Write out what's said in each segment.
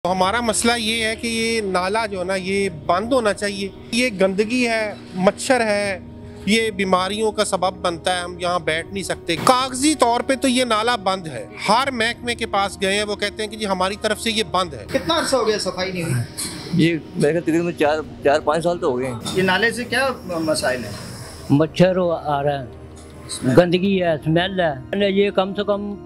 तो हमारा मसला ये है कि ये नाला जो है ना ये बंद होना चाहिए। ये गंदगी है, मच्छर है, ये बीमारियों का सबब बनता है। हम यहाँ बैठ नहीं सकते। कागजी तौर पे तो ये नाला बंद है। हर महकमे के पास गए हैं, वो कहते हैं कि जी हमारी तरफ से ये बंद है। कितना अर्सा हो गया सफाई नहीं हुई? ये मेरे तकरीबन 4-5 साल तो हो गए। ये नाले से क्या मसाइल है? मच्छर आ रहा है, गंदगी है, स्मेल है। ये कम से कम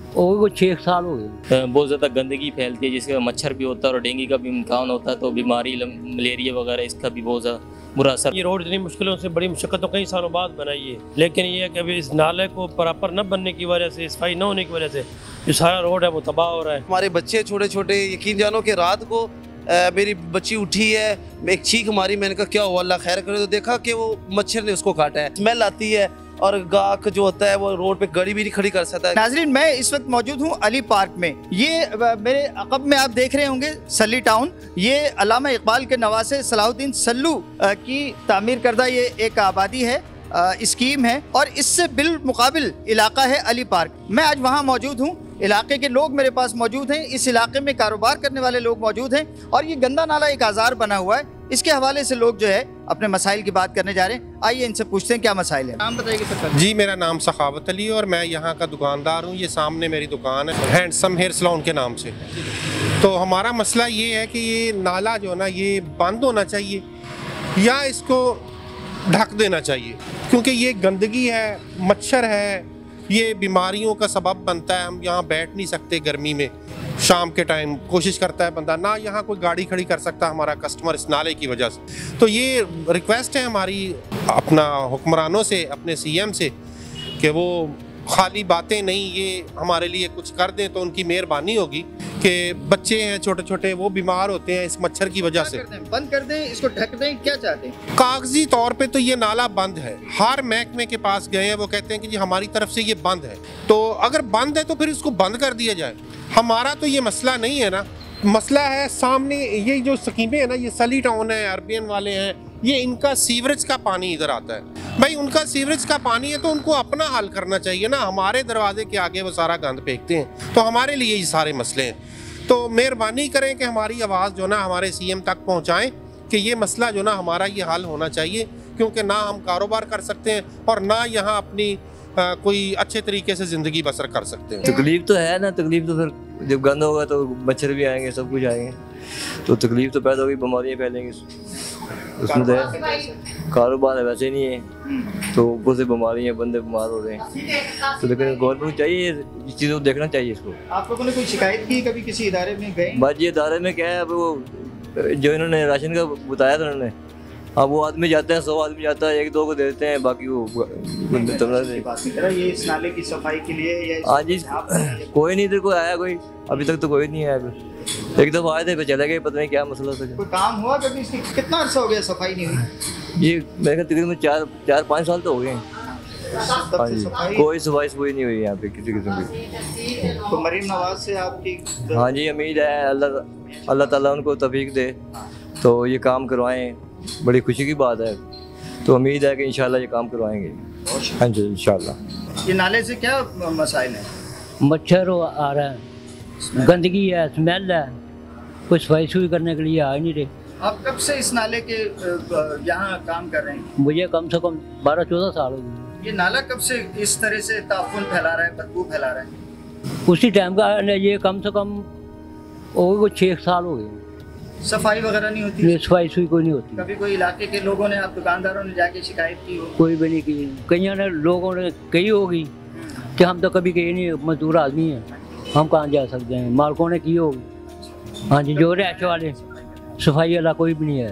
वो 6 साल हो गए। बहुत ज़्यादा गंदगी फैलती है जिसका मच्छर भी होता है और डेंगू का भी इम्कान होता है, तो बीमारी मलेरिया वगैरह इसका भी बहुत ज़्यादा बुरा असर। ये रोड इतनी मुश्किलों से बड़ी मुशक्क़तों कई सालों बाद बनाई है, लेकिन ये है कि अभी इस नाले को प्रॉपर न बनने की वजह से, सफाई न होने की वजह से जो सारा रोड है वो तबाह हो रहा है। हमारे बच्चे छोटे छोटे, यकीन जानो कि रात को मेरी बच्ची उठी है, एक चीख मारी, मैंने कहा क्या हुआ, अल्लाह खैर करे, तो देखा कि वो मच्छर ने उसको काटा है। स्मेल आती है और गाक जो होता है वो रोड पे गाड़ी भी नहीं खड़ी कर सकता है। नाजरीन, मैं इस वक्त मौजूद हूँ अली पार्क में। ये मेरे अकब में आप देख रहे होंगे सल्ली टाउन। ये अल्लामा इकबाल के नवासे सलाहुद्दीन सल्लू की तामीर करदा ये एक आबादी है, स्कीम है, और इससे बिल मुकाबिल इलाका है अली पार्क। मैं आज वहाँ मौजूद हूँ। इलाके के लोग मेरे पास मौजूद हैं, इस इलाके में कारोबार करने वाले लोग मौजूद हैं, और ये गंदा नाला एक आजार बना हुआ है। इसके हवाले से लोग जो है अपने मसाइल की बात करने जा रहे हैं। आइए इनसे पूछते हैं क्या मसाइल है। नाम बताइए सर। जी, मेरा नाम सखावत अली और मैं यहाँ का दुकानदार हूँ। ये सामने मेरी दुकान है हैंडसम हेयर सैलून के नाम से। तो हमारा मसला ये है कि ये नाला जो है ना ये बंद होना चाहिए या इसको ढक देना चाहिए, क्योंकि ये गंदगी है, मच्छर है, ये बीमारियों का सबब बनता है। हम यहाँ बैठ नहीं सकते गर्मी में। शाम के टाइम कोशिश करता है बंदा, ना यहाँ कोई गाड़ी खड़ी कर सकता हमारा कस्टमर इस नाले की वजह से। तो ये रिक्वेस्ट है हमारी अपना हुक्मरानों से, अपने सीएम से, कि वो खाली बातें नहीं, ये हमारे लिए कुछ कर दें तो उनकी मेहरबानी होगी। कि बच्चे हैं छोटे छोटे, वो बीमार होते हैं इस मच्छर की वजह से। बंद कर दें, इसको ढक दें, क्या चाहते हैं? कागजी तौर पे तो ये नाला बंद है। हर महकमे के पास गए हैं, वो कहते हैं कि जी हमारी तरफ से ये बंद है। तो अगर बंद है तो फिर इसको बंद कर दिया जाए। हमारा तो ये मसला नहीं है ना, मसला है सामने ये जो स्कीमें है ना, ये सली टाउन है, अरबियन वाले हैं, ये इनका सीवरेज का पानी इधर आता है। भाई उनका सीवरेज का पानी है तो उनको अपना हल करना चाहिए ना। हमारे दरवाजे के आगे वो सारा गंद फेंकते हैं, तो हमारे लिए ये सारे मसले हैं। तो मेहरबानी करें कि हमारी आवाज़ जो ना हमारे सीएम तक पहुंचाएं कि ये मसला जो ना हमारा ये हल होना चाहिए, क्योंकि ना हम कारोबार कर सकते हैं और ना यहाँ अपनी कोई अच्छे तरीके से ज़िंदगी बसर कर सकते हैं। तकलीफ तो है ना, तकलीफ तो फिर जब गंद होगा तो मच्छर भी आएंगे, सब कुछ आएंगे, तो तकलीफ तो पैदा होगी, बीमारियाँ फैलेंगी। उसमें तो है, कारोबार है वैसे नहीं है, तो ऊपर से बीमारियाँ, बंदे बीमार हो रहे हैं। तो लेकिन गवर्नमेंट को चाहिए इस चीज़ को देखना चाहिए इसको। आप लोगों ने कोई शिकायत की कभी किसी इदारे में गए? बात ये इदारे में क्या है, अब वो जो इन्होंने राशन का बताया था उन्होंने, अब वो आदमी जाते हैं, 100 आदमी जाता है, 1-2 को देते हैं, बाकी वो ये इस नाले की सफाई के लिए हाँ जी, कोई नहीं इधर कोई आया, कोई अभी तक तो कोई नहीं आया। एक दफ़ा आए थे फिर चले गए, पता नहीं क्या मसला था। कोई काम हुआ कभी इसकी? कितना अर्सा हो गया सफाई नहीं हुई? ये मेरे तकरीबन 4-5 साल तो हो गए। हाँ जी, कोई सफाई नहीं हुई यहाँ पे किसी किस्म की। तो मरीम नवाज से आपकी? हाँ जी, उम्मीद है अल्लाह ताला उनको तौफीक दे तो ये काम करवाएं, बड़ी खुशी की बात है। तो उम्मीद है कि इंशाल्लाह ये काम करवाएंगे। हाँ जी इंशाल्लाह। ये नाले से क्या मसाइल है? मच्छर आ रहा है, गंदगी है, स्मेल है, कुछ सफाई सुई करने के लिए आ ही नहीं रहे। आप कब से इस नाले के यहाँ काम कर रहे हैं? मुझे कम से कम 12-14 साल हो गए। ये नाला कब से इस तरह से ताफुन फैला रहा है, बदबू फैला रहा है? उसी टाइम का ये कम से कम वो 6 साल हो गए। सफाई वगैरह नहीं होती? ये सफाई सुई कोई नहीं होती। कभी कोई इलाके के लोगों ने, आप दुकानदारों ने जाके शिकायत की हो? कोई भी नहीं की। कई ने लोगों ने कही होगी कि हम तो कभी गए नहीं, मजदूर आदमी हैं, हम कहाँ जा सकते हैं। मालकों ने की होगी। हाँ जी, जो रैश वाले, सफाई वाला कोई भी नहीं है।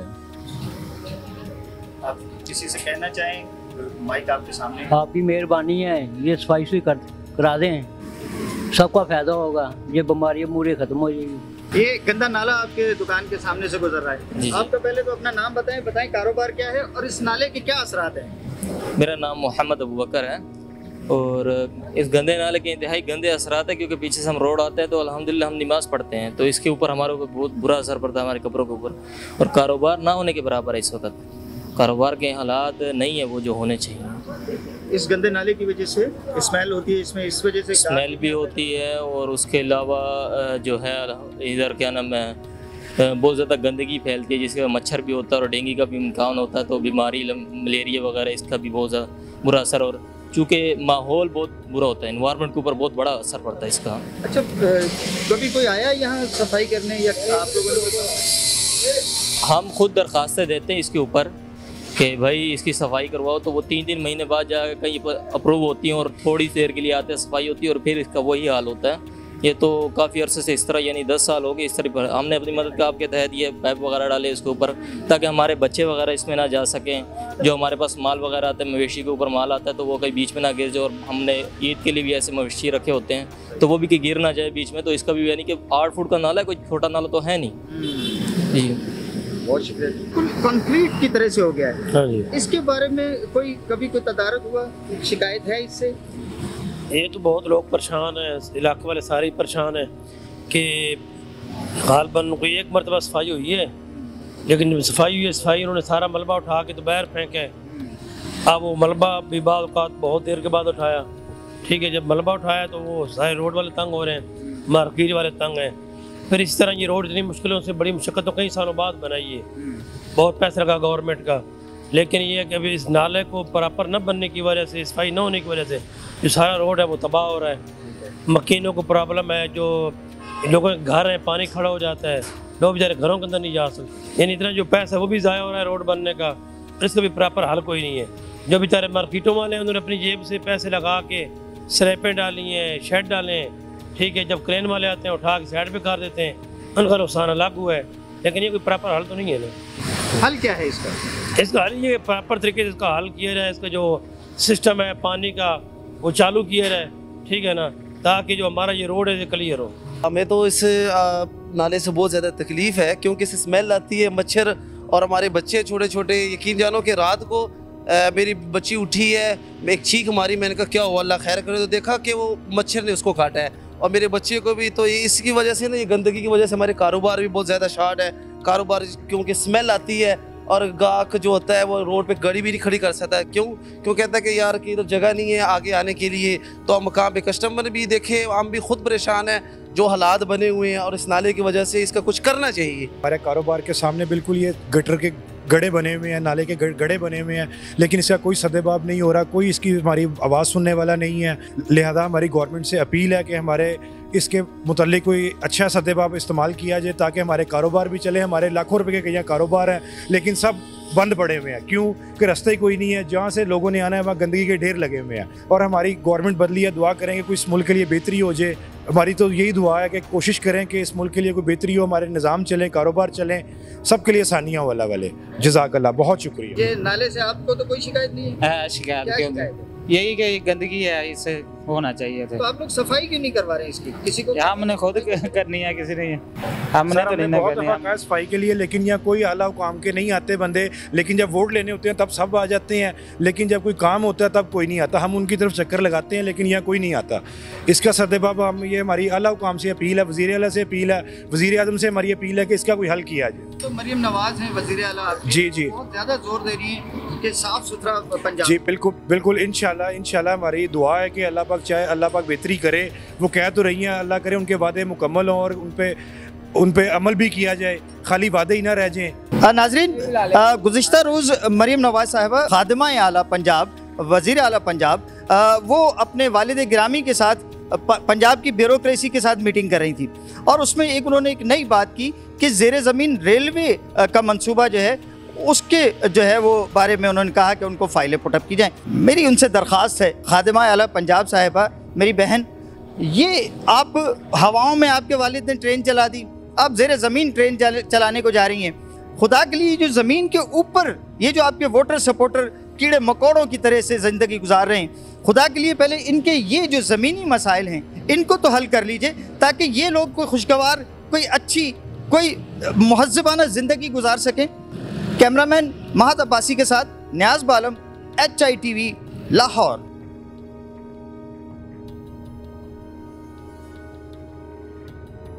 आप किसी से कहना चाहें, माइक आपके सामने, आपकी मेहरबानी है, ये सफाई सुई करा दें, सबका फायदा होगा, ये बीमारियाँ मूरे खत्म हो जाएगी। ये गंदा नाला आपके दुकान के सामने से गुजर रहा है। जी। आपका पहले तो अपना नाम बताएं कारोबार क्या है और इस नाले के क्या असरात हैं? मेरा नाम मोहम्मद अबू बकर है और इस गंदे नाले के इंतहाई गंदे असरात है, क्योंकि पीछे से हम रोड आते हैं तो अल्हम्दुलिल्लाह हम नमाज़ पढ़ते हैं, तो इसके ऊपर हमारे ऊपर बहुत बुरा असर पड़ता है, हमारे कपड़ों के ऊपर, और कारोबार ना होने के बराबर है इस वक्त। कारोबार के हालात नहीं है वो जो होने चाहिए। इस गंदे नाले की वजह से स्मेल होती है, इसमें इस वजह से स्मेल भी होती है और उसके अलावा जो है इधर क्या नाम है बहुत ज़्यादा गंदगी फैलती है जिसका मच्छर भी होता है और डेंगू का भी इम्कान होता है, तो बीमारी मलेरिया वगैरह इसका भी बहुत ज़्यादा बुरा असर, और चूँकि माहौल बहुत बुरा होता है, इन्वायरमेंट के ऊपर बहुत बड़ा असर पड़ता है इसका। अच्छा, कभी कोई आया यहाँ सफाई करने या आप लोगों ने? हम खुद दरख्वास्तें देते हैं इसके ऊपर कि भाई इसकी सफाई करवाओ, तो वो 3-3 महीने बाद जाकर कहीं पर अप्रूव होती हैं और थोड़ी देर के लिए आते हैं, सफाई होती है और फिर इसका वही हाल होता है। ये तो काफ़ी अरसे से इस तरह, यानी 10 साल हो गए इस तरह पर। हमने अपनी मदद का आपके तहत ये पाइप वगैरह डाले इसके ऊपर ताकि हमारे बच्चे वगैरह इसमें ना जा सकें, जो हमारे पास माल वगैरह आता है, मवेशी के ऊपर माल आता है तो वो कहीं बीच में ना गिर जाए, और हमने ईद के लिए भी ऐसे मवेशी रखे होते हैं तो वो भी कि गिर ना जाए बीच में, तो इसका भी यानी कि 8 फुट का नाला है, कोई छोटा नाला तो है नहीं जी। बहुत शुक्रिया। बिल्कुल कंक्रीट की तरह से हो गया है। हाँ जी। इसके बारे में कभी कोई तदारक हुआ, शिकायत है इससे? ये तो बहुत लोग परेशान हैं, इलाके वाले सारे ही परेशान हैं कि गालबन कोई एक मरतबा सफाई हुई है, लेकिन जब सफाई हुई है, सफाई उन्होंने सारा मलबा उठा के तो बाहर फेंका है। अब वो मलबा भी बाद बहुत देर के बाद उठाया, ठीक है, जब मलबा उठाया तो वो सारे रोड वाले तंग हो रहे हैं, मार्केट वाले तंग हैं। फिर इस तरह ये रोड इतनी मुश्किलों से, बड़ी मुशक्क़तों कई सालों बाद बनाई है, बहुत पैसा लगा गवर्नमेंट का, लेकिन ये है कि अभी इस नाले को प्रॉपर न बनने की वजह से, सफाई न होने की वजह से जो सारा रोड है वो तबाह हो रहा है। मकीनों को प्रॉब्लम है, जो लोगों के घर हैं पानी खड़ा हो जाता है, लोग बेचारे घरों के अंदर नहीं जा सकते, यानी इतना जो पैसा है वो भी ज़ाया हो रहा है रोड बनने का, इसका भी प्रॉपर हल कोई नहीं है। जो बेचारे मार्केटों वाले हैं उन्होंने अपनी जेब से पैसे लगा के स्लैपें डाली हैं, शेड डाले हैं, ठीक है, जब क्रेन वाले आते हैं उठा के साइड पे कर देते हैं, उनका नुकसान अलग हुआ है, लेकिन ये कोई प्रॉपर हल तो नहीं है ना। हल क्या है इसका? इसका हल ये प्रॉपर तरीके से इसका हल किया जाए, इसका जो सिस्टम है पानी का वो चालू किया जाए, ठीक है ना, ताकि जो हमारा ये रोड है ये क्लियर हो। हमें तो इस नाले से बहुत ज़्यादा तकलीफ़ है क्योंकि इससे स्मेल आती है, मच्छर, और हमारे बच्चे छोटे छोटे, यकीन जानो कि रात को मेरी बच्ची उठी है, एक चीख मारी, मैंने कहा क्या हुआ अल्लाह खैर करे, तो देखा कि वो मच्छर ने उसको काटा है, और मेरे बच्चे को भी। तो इसकी वजह से ना, ये गंदगी की वजह से हमारे कारोबार भी बहुत ज़्यादा शार्ट है, कारोबार क्योंकि स्मेल आती है, और गाहक जो होता है वो रोड पे गाड़ी भी नहीं खड़ी कर सकता है। क्यों कहता है कि यार कि इधर जगह नहीं है आगे आने के लिए, तो हम कहाँ पे कस्टमर भी देखे, हम भी खुद परेशान हैं जो हालात बने हुए हैं, और इस नाले की वजह से इसका कुछ करना चाहिए। हमारे कारोबार के सामने बिल्कुल ये गटर के गड्ढे बने हुए हैं, नाले के गड्ढे बने हुए हैं, लेकिन इसका कोई सदेबाब नहीं हो रहा, कोई इसकी हमारी आवाज़ सुनने वाला नहीं है। लिहाजा हमारी गवर्नमेंट से अपील है कि हमारे इसके मुतल्लिक कोई अच्छा सदेबाब इस्तेमाल किया जाए ताकि हमारे कारोबार भी चले। हमारे लाखों रुपए के यहाँ कारोबार हैं लेकिन सब बंद पड़े हुए हैं, क्यों कि रास्ते ही कोई नहीं है, जहाँ से लोगों ने आना है वहाँ गंदगी के ढेर लगे हुए हैं। और हमारी गवर्नमेंट बदली है, दुआ करेंगे कोई इस मुल्क के लिए बेहतरी हो जाए। हमारी तो यही दुआ है कि कोशिश करें कि इस मुल्क के लिए कोई बेहतरी हो, हमारे निज़ाम चलें, कारोबार चलें, सबके लिए आसानियाँ हो अल्लाह वाले। जज़ाकल्लाह, बहुत शुक्रिया। ये नाले से आपको तो कोई शिकायत नहीं है? शिकायत क्या क्यों शिकायत नहीं? है? यही कि गंदगी है, इससे होना चाहिए था। तो आप लोग सफाई क्यों नहीं करवा रहे इसकी? किसी को हमने खुद करनी है, किसी ने हमने तो नहीं बहुत करनी दफ़ा सफाई के लिए, लेकिन यहाँ कोई आला काम के नहीं आते बंदे, लेकिन जब वोट लेने होते हैं तब सब आ जाते हैं, लेकिन जब कोई काम होता है तब कोई नहीं आता। हम उनकी तरफ चक्कर लगाते हैं लेकिन यहाँ कोई नहीं आता। इसका सदबाब हम ये हमारी आला काम से अपील है, वज़ीर आला से अपील है, वज़ीर आज़म से हमारी अपील है कि इसका कोई हल किया जाए। तो मरियम नवाज हैं वज़ीर आला, जी जी, बहुत ज़्यादा जोर दे रही हैं कि साफ़ सुथरा पंजाब। जी बिल्कुल बिल्कुल, इंशाल्लाह हमारी दुआ है कि अल्लाह पाक चाहे अल्लाह पाक बेहतरी करे। वो कह तो रही हैं, अल्लाह करे उनके वादे मुकम्मल हों और उन पे अमल भी किया जाए, खाली वादे ही ना रह जाएं। नाज़रीन, गुज़िश्ता रोज़ मरियम नवाज साहिबा खादिमा आला पंजाब, वज़ीर आला पंजाब, वो अपने वालिद गिरामी के साथ पंजाब की ब्यूरोक्रेसी के साथ मीटिंग कर रही थी, और उसमें उन्होंने एक नई बात की कि ज़ेरे ज़मीन रेलवे का मंसूबा जो है उसके जो है वो बारे में उन्होंने कहा कि उनको फाइलें पुटअप की जाएं। मेरी उनसे दरख्वास्त है, खादिमा आला पंजाब साहिबा, मेरी बहन, ये आप हवाओं में आपके वालिद ने ट्रेन चला दी, आप ज़ेरे ज़मीन ट्रेन चलाने को जा रही हैं। खुदा के लिए जो ज़मीन के ऊपर ये जो आपके वोटर सपोर्टर कीड़े मकोड़ों की तरह से ज़िंदगी गुजार रहे हैं, खुदा के लिए पहले इनके ये जो ज़मीनी मसाइल हैं इनको तो हल कर लीजिए, ताकि ये लोग कोई खुशगवार, कोई अच्छी, कोई मुहज़्ज़बाना ज़िंदगी गुजार सकें। कैमरामैन महत अब्बासी के साथ न्याज़ बालम, HITV लाहौर।